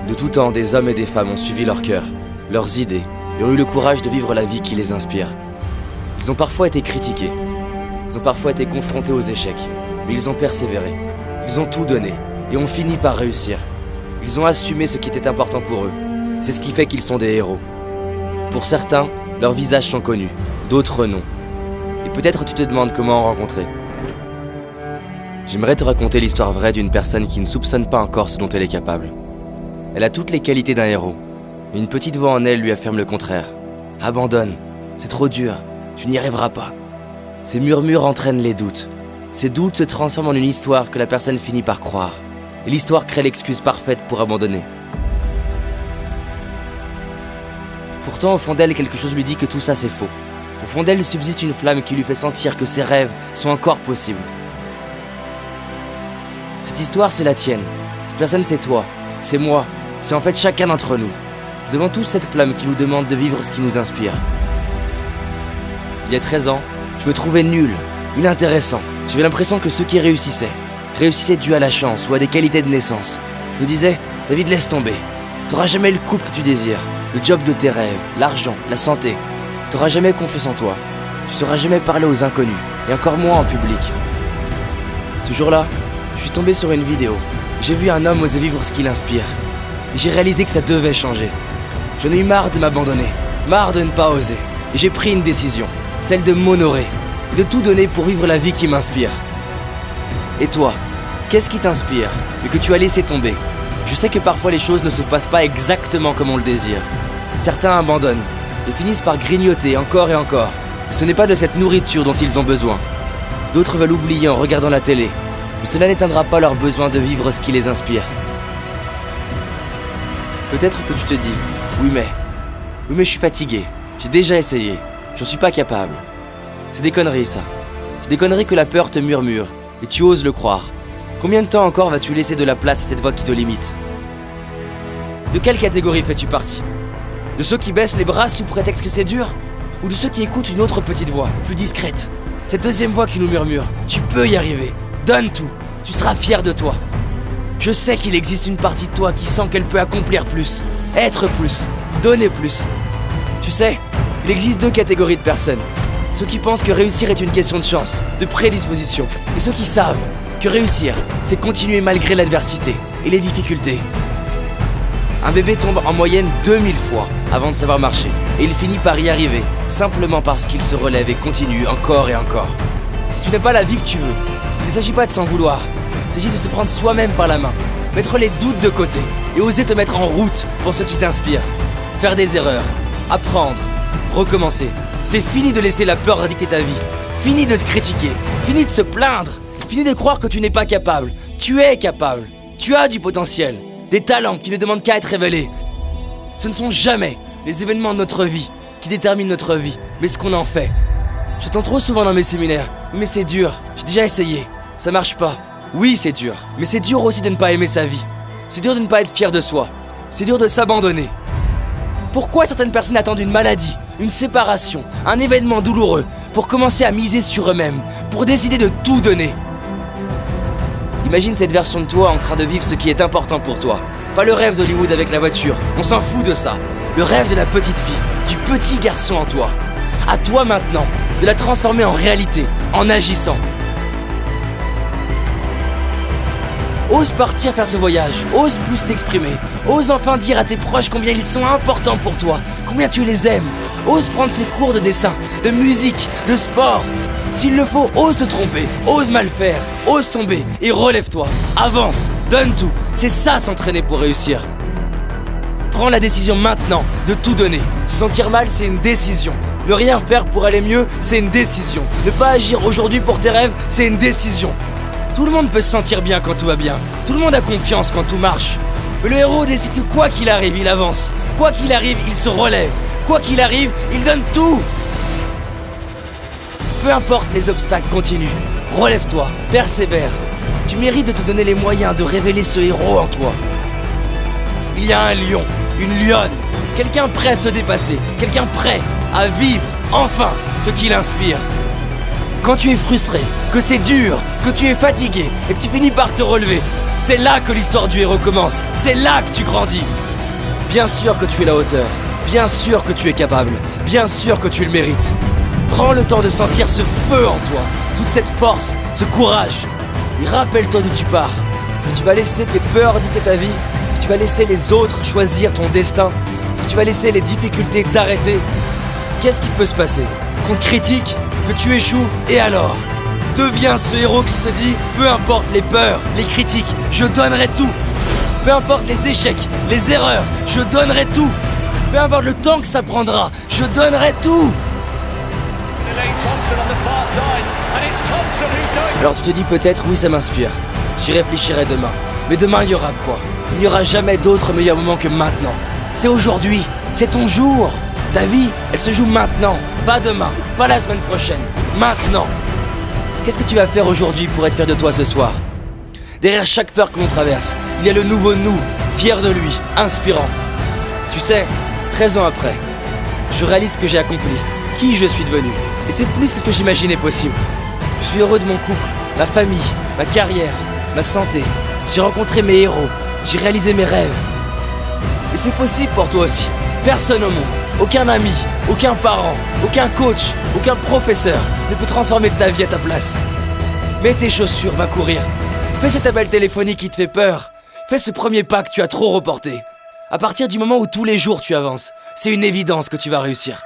De tout temps, des hommes et des femmes ont suivi leur cœur, leurs idées, et ont eu le courage de vivre la vie qui les inspire. Ils ont parfois été critiqués, ils ont parfois été confrontés aux échecs, mais ils ont persévéré. Ils ont tout donné, et ont fini par réussir. Ils ont assumé ce qui était important pour eux. C'est ce qui fait qu'ils sont des héros. Pour certains, leurs visages sont connus, d'autres non. Et peut-être tu te demandes comment en rencontrer. J'aimerais te raconter l'histoire vraie d'une personne qui ne soupçonne pas encore ce dont elle est capable. Elle a toutes les qualités d'un héros, mais une petite voix en elle lui affirme le contraire. Abandonne, c'est trop dur, tu n'y arriveras pas. Ces murmures entraînent les doutes. Ces doutes se transforment en une histoire que la personne finit par croire. Et l'histoire crée l'excuse parfaite pour abandonner. Pourtant, au fond d'elle, quelque chose lui dit que tout ça c'est faux. Au fond d'elle subsiste une flamme qui lui fait sentir que ses rêves sont encore possibles. Cette histoire, c'est la tienne. Cette personne, c'est toi. C'est moi. C'est en fait chacun d'entre nous. Nous avons tous cette flamme qui nous demande de vivre ce qui nous inspire. Il y a 13 ans, je me trouvais nul, inintéressant. J'avais l'impression que ceux qui réussissaient dû à la chance ou à des qualités de naissance. Je me disais, David, laisse tomber. T'auras jamais le couple que tu désires, le job de tes rêves, l'argent, la santé. T'auras jamais confiance en toi. Tu sauras jamais parler aux inconnus, et encore moins en public. Ce jour-là, je suis tombé sur une vidéo. J'ai vu un homme oser vivre ce qui l'inspire. Et j'ai réalisé que ça devait changer. J'en ai eu marre de m'abandonner, marre de ne pas oser. Et j'ai pris une décision, celle de m'honorer, de tout donner pour vivre la vie qui m'inspire. Et toi, qu'est-ce qui t'inspire et que tu as laissé tomber? Je sais que parfois les choses ne se passent pas exactement comme on le désire. Certains abandonnent et finissent par grignoter encore et encore. Et ce n'est pas de cette nourriture dont ils ont besoin. D'autres veulent oublier en regardant la télé. Mais cela n'éteindra pas leur besoin de vivre ce qui les inspire. Peut-être que tu te dis, oui mais je suis fatigué, j'ai déjà essayé, j'en suis pas capable. C'est des conneries ça. C'est des conneries que la peur te murmure, et tu oses le croire. Combien de temps encore vas-tu laisser de la place à cette voix qui te limite? De quelle catégorie fais-tu partie? De ceux qui baissent les bras sous prétexte que c'est dur? Ou de ceux qui écoutent une autre petite voix, plus discrète? Cette deuxième voix qui nous murmure, tu peux y arriver, donne tout, tu seras fier de toi. Je sais qu'il existe une partie de toi qui sent qu'elle peut accomplir plus, être plus, donner plus. Tu sais, il existe deux catégories de personnes. Ceux qui pensent que réussir est une question de chance, de prédisposition, et ceux qui savent que réussir, c'est continuer malgré l'adversité et les difficultés. Un bébé tombe en moyenne 2000 fois avant de savoir marcher, et il finit par y arriver, simplement parce qu'il se relève et continue encore et encore. Si tu n'as pas la vie que tu veux, il ne s'agit pas de s'en vouloir, il s'agit de se prendre soi-même par la main, mettre les doutes de côté, et oser te mettre en route pour ce qui t'inspire. Faire des erreurs, apprendre, recommencer. C'est fini de laisser la peur dicter ta vie, fini de se critiquer, fini de se plaindre, fini de croire que tu n'es pas capable. Tu es capable, tu as du potentiel, des talents qui ne demandent qu'à être révélés. Ce ne sont jamais les événements de notre vie qui déterminent notre vie, mais ce qu'on en fait. J'entends trop souvent dans mes séminaires, mais c'est dur, j'ai déjà essayé, ça marche pas. Oui, c'est dur, mais c'est dur aussi de ne pas aimer sa vie. C'est dur de ne pas être fier de soi, c'est dur de s'abandonner. Pourquoi certaines personnes attendent une maladie, une séparation, un événement douloureux pour commencer à miser sur eux-mêmes, pour décider de tout donner? Imagine cette version de toi en train de vivre ce qui est important pour toi. Pas le rêve d'Hollywood avec la voiture, on s'en fout de ça. Le rêve de la petite fille, du petit garçon en toi. À toi maintenant, de la transformer en réalité, en agissant. Ose partir faire ce voyage, ose plus t'exprimer, ose enfin dire à tes proches combien ils sont importants pour toi, combien tu les aimes. Ose prendre ces cours de dessin, de musique, de sport. S'il le faut, ose te tromper, ose mal faire, ose tomber et relève-toi. Avance, donne tout, c'est ça s'entraîner pour réussir. Prends la décision maintenant de tout donner. Se sentir mal, c'est une décision. Ne rien faire pour aller mieux, c'est une décision. Ne pas agir aujourd'hui pour tes rêves, c'est une décision. Tout le monde peut se sentir bien quand tout va bien. Tout le monde a confiance quand tout marche. Mais le héros décide que quoi qu'il arrive, il avance. Quoi qu'il arrive, il se relève. Quoi qu'il arrive, il donne tout. Peu importe les obstacles, continue. Relève-toi, persévère. Tu mérites de te donner les moyens de révéler ce héros en toi. Il y a un lion, une lionne, quelqu'un prêt à se dépasser, quelqu'un prêt à vivre enfin ce qui l'inspire. Quand tu es frustré, que c'est dur, que tu es fatigué et que tu finis par te relever. C'est là que l'histoire du héros commence. C'est là que tu grandis. Bien sûr que tu es à la hauteur. Bien sûr que tu es capable. Bien sûr que tu le mérites. Prends le temps de sentir ce feu en toi, toute cette force, ce courage. Et rappelle-toi d'où tu pars. Est-ce que tu vas laisser tes peurs dicter ta vie? Est-ce que tu vas laisser les autres choisir ton destin? Est-ce que tu vas laisser les difficultés t'arrêter? Qu'est-ce qui peut se passer? Qu'on te critique, que tu échoues, et alors? Deviens ce héros qui se dit, peu importe les peurs, les critiques, je donnerai tout. Peu importe les échecs, les erreurs, je donnerai tout. Peu importe le temps que ça prendra, je donnerai tout. Alors tu te dis peut-être, oui ça m'inspire, j'y réfléchirai demain. Mais demain il y aura quoi? Il n'y aura jamais d'autre meilleur moment que maintenant. C'est aujourd'hui, c'est ton jour. Ta vie, elle se joue maintenant, pas demain, pas la semaine prochaine, maintenant. Qu'est-ce que tu vas faire aujourd'hui pour être fier de toi ce soir? Derrière chaque peur que l'on traverse, il y a le nouveau nous, fier de lui, inspirant. Tu sais, 13 ans après, je réalise ce que j'ai accompli, qui je suis devenu. Et c'est plus que ce que j'imaginais possible. Je suis heureux de mon couple, ma famille, ma carrière, ma santé. J'ai rencontré mes héros, j'ai réalisé mes rêves. Et c'est possible pour toi aussi. Personne au monde, aucun ami, aucun parent, aucun coach, aucun professeur ne peut transformer ta vie à ta place. Mets tes chaussures, va courir. Fais cet appel téléphonique qui te fait peur. Fais ce premier pas que tu as trop reporté. À partir du moment où tous les jours tu avances, c'est une évidence que tu vas réussir.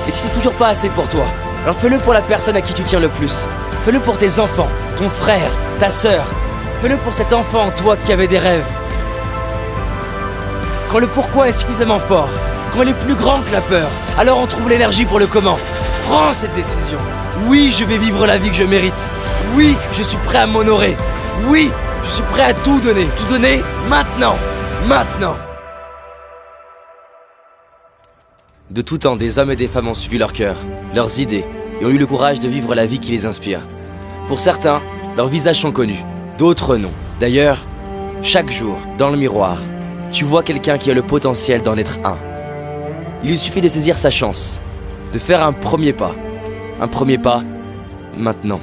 Et si c'est toujours pas assez pour toi, alors fais-le pour la personne à qui tu tiens le plus. Fais-le pour tes enfants, ton frère, ta sœur. Fais-le pour cet enfant en toi qui avait des rêves. Quand le pourquoi est suffisamment fort, quand il est plus grand que la peur, alors on trouve l'énergie pour le comment. Prends cette décision. Oui, je vais vivre la vie que je mérite. Oui, je suis prêt à m'honorer. Oui, je suis prêt à tout donner maintenant, maintenant. De tout temps, des hommes et des femmes ont suivi leur cœur, leurs idées, et ont eu le courage de vivre la vie qui les inspire. Pour certains, leurs visages sont connus, d'autres non. D'ailleurs, chaque jour, dans le miroir, tu vois quelqu'un qui a le potentiel d'en être un. Il lui suffit de saisir sa chance, de faire un premier pas maintenant.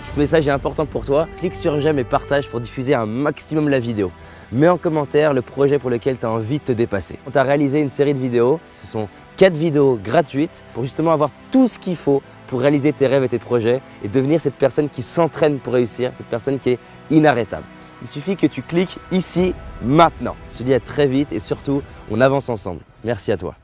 Si ce message est important pour toi, clique sur j'aime et partage pour diffuser un maximum la vidéo. Mets en commentaire le projet pour lequel tu as envie de te dépasser. On t'a réalisé une série de vidéos, ce sont 4 vidéos gratuites pour justement avoir tout ce qu'il faut pour réaliser tes rêves et tes projets et devenir cette personne qui s'entraîne pour réussir, cette personne qui est inarrêtable. Il suffit que tu cliques ici, maintenant. Je te dis à très vite et surtout, on avance ensemble. Merci à toi.